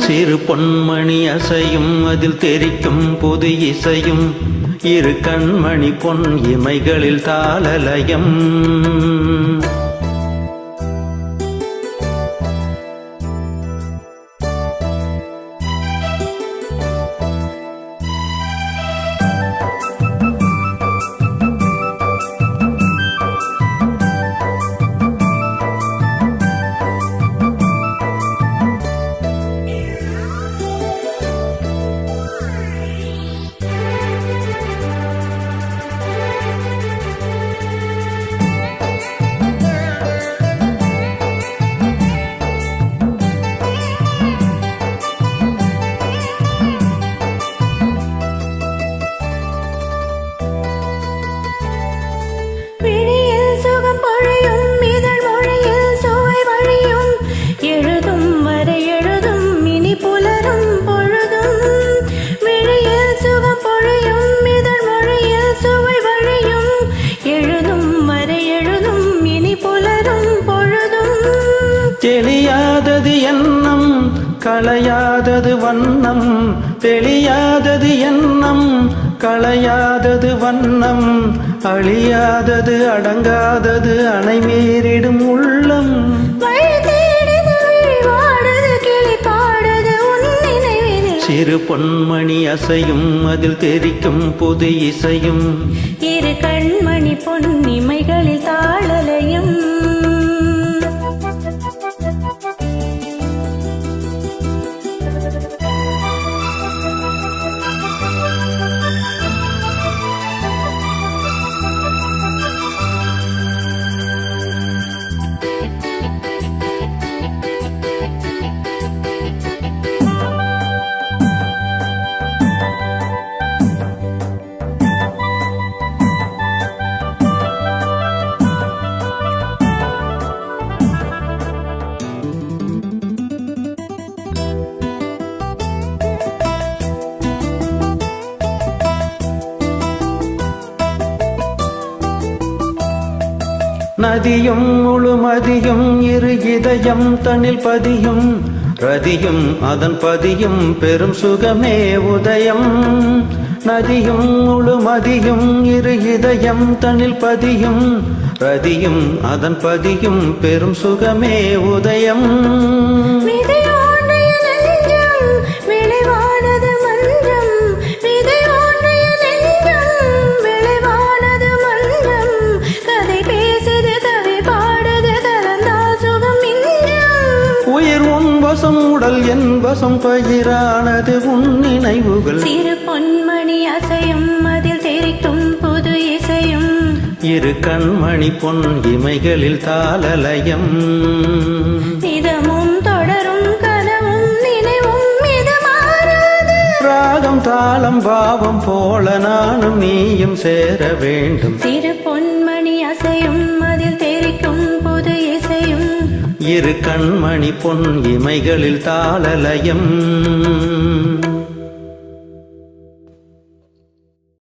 சிறு பொன்மணி அசையும் அதில் தெரிக்கும் புது இசையும் இரு கண்மணி பொன் இமைகளில் தாளலயம். தெளியாதது எண்ணம் களையாதது வண்ணம், தெளியாதது எண்ணம் களையாதது வண்ணம், அழியாதது அடங்காதது அணை மீறிடும் உள்ளம். சிறு பொன்மணி அசையும் அதில் தெரிக்கும் புது இசையும் இரு கண்மணி பொன் இமைகளில் தாளலயம். நதியும் முழுமதியும் இரு இதயம் தன்னில் பதியும், ரதியும் அதன் பதியும் பெரும் சுகமே உதயம். நதியும் முழுமதியும் இரு இதயம் தன்னில் பதியும், ரதியும் அதன் பதியும் பெரும் சுகமே உதயம். உயிர் உன் வசம் உடல் என் வசம் பயிரானது உன் நினைவுகள். சிறு பொன்மணி அசையும் அதில் தெரிக்கும் புது இசையும் இரு கண்மணி பொன் இமைகளில் தாளலயம். இதமும் தொடரும் கனவும் நினைவும் இதமாறாது. ராகம் தாளம் பாவம் போல நானும் நீயும் சேர வேண்டும். சிறு பொன்மணி அசையும் அதில் தெரிக்கும் புது இசையும் இரு கண்மணி பொன் இமைகளில் தாளலயம்.